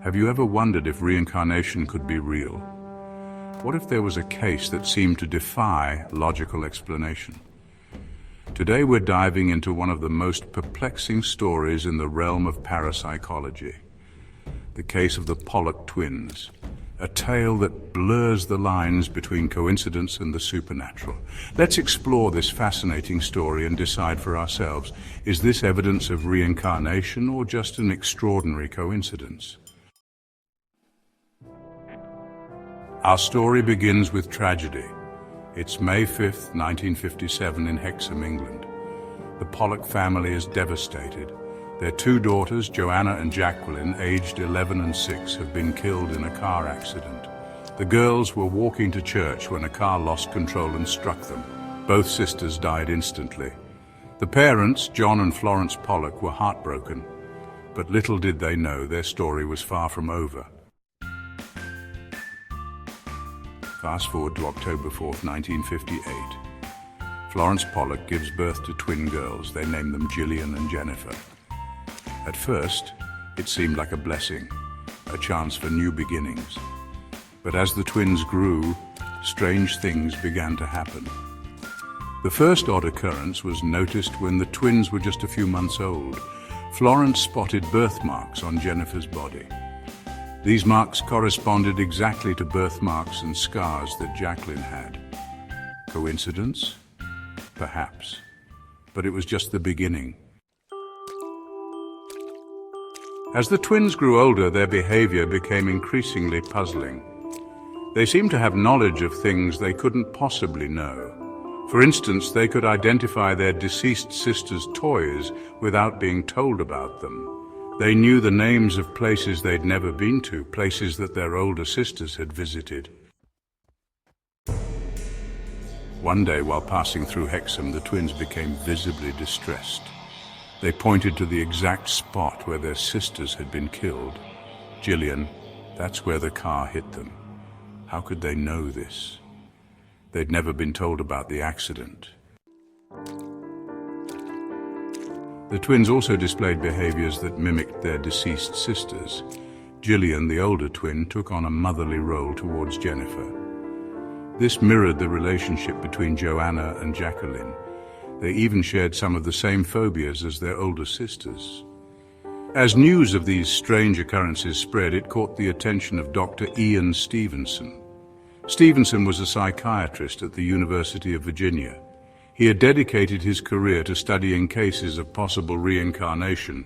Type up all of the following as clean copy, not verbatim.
Have you ever wondered if reincarnation could be real? What if there was a case that seemed to defy logical explanation? Today we're diving into one of the most perplexing stories in the realm of parapsychology. The case of the Pollock twins. A tale that blurs the lines between coincidence and the supernatural. Let's explore this fascinating story and decide for ourselves, is this evidence of reincarnation or just an extraordinary coincidence? Our story begins with tragedy. It's May 5th, 1957 in Hexham, England. The Pollock family is devastated. Their two daughters, Joanna and Jacqueline, aged 11 and 6, have been killed in a car accident. The girls were walking to church when a car lost control and struck them. Both sisters died instantly. The parents, John and Florence Pollock, were heartbroken, but little did they know their story was far from over. Fast forward to October 4th, 1958. Florence Pollock gives birth to twin girls. They name them Gillian and Jennifer. At first, it seemed like a blessing, a chance for new beginnings. But as the twins grew, strange things began to happen. The first odd occurrence was noticed when the twins were just a few months old. Florence spotted birthmarks on Jennifer's body. These marks corresponded exactly to birthmarks and scars that Jacqueline had. Coincidence? Perhaps. But it was just the beginning. As the twins grew older, their behavior became increasingly puzzling. They seemed to have knowledge of things they couldn't possibly know. For instance, they could identify their deceased sister's toys without being told about them. They knew the names of places they'd never been to, places that their older sisters had visited. One day, while passing through Hexham, the twins became visibly distressed. They pointed to the exact spot where their sisters had been killed. Gillian, that's where the car hit them. How could they know this? They'd never been told about the accident. The twins also displayed behaviors that mimicked their deceased sisters. Gillian, the older twin, took on a motherly role towards Jennifer. This mirrored the relationship between Joanna and Jacqueline. They even shared some of the same phobias as their older sisters. As news of these strange occurrences spread, it caught the attention of Dr. Ian Stevenson. Stevenson was a psychiatrist at the University of Virginia. He had dedicated his career to studying cases of possible reincarnation.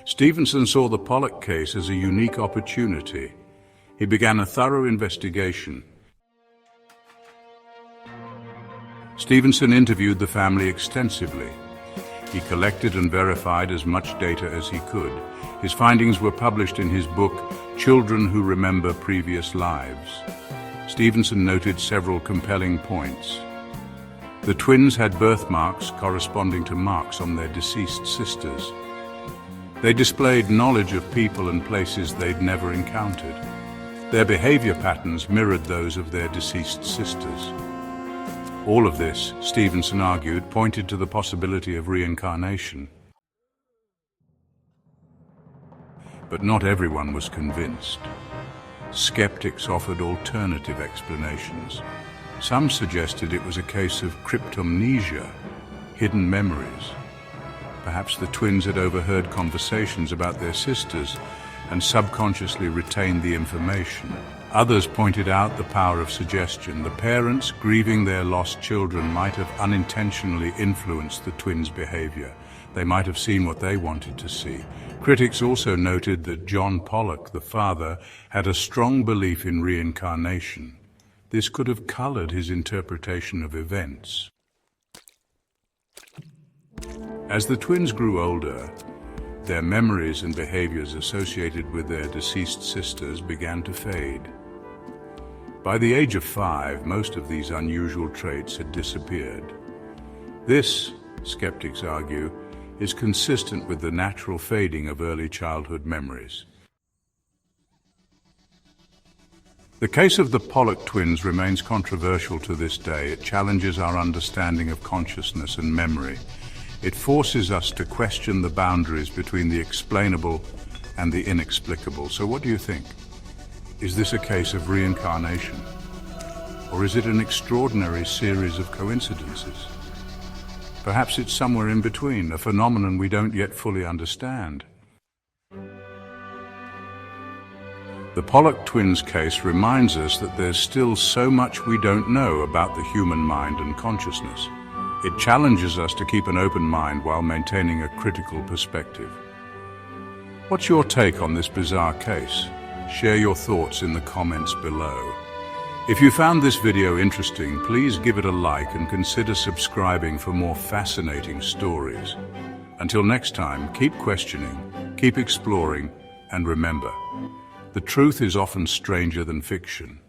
Stevenson saw the Pollock case as a unique opportunity. He began a thorough investigation. Stevenson interviewed the family extensively. He collected and verified as much data as he could. His findings were published in his book, Children Who Remember Previous Lives. Stevenson noted several compelling points. The twins had birthmarks corresponding to marks on their deceased sisters. They displayed knowledge of people and places they'd never encountered. Their behavior patterns mirrored those of their deceased sisters. All of this, Stevenson argued, pointed to the possibility of reincarnation. But not everyone was convinced. Skeptics offered alternative explanations. Some suggested it was a case of cryptomnesia, hidden memories. Perhaps the twins had overheard conversations about their sisters and subconsciously retained the information. Others pointed out the power of suggestion. The parents grieving their lost children might have unintentionally influenced the twins' behavior. They might have seen what they wanted to see. Critics also noted that John Pollock, the father, had a strong belief in reincarnation. This could have colored his interpretation of events. As the twins grew older, their memories and behaviors associated with their deceased sisters began to fade. By the age of 5, most of these unusual traits had disappeared. This, skeptics argue, is consistent with the natural fading of early childhood memories. The case of the Pollock twins remains controversial to this day. It challenges our understanding of consciousness and memory. It forces us to question the boundaries between the explainable and the inexplicable. So what do you think? Is this a case of reincarnation? Or is it an extraordinary series of coincidences? Perhaps it's somewhere in between, a phenomenon we don't yet fully understand. The Pollock twins case reminds us that there's still so much we don't know about the human mind and consciousness. It challenges us to keep an open mind while maintaining a critical perspective. What's your take on this bizarre case? Share your thoughts in the comments below. If you found this video interesting, please give it a like and consider subscribing for more fascinating stories. Until next time, keep questioning, keep exploring, and remember, the truth is often stranger than fiction.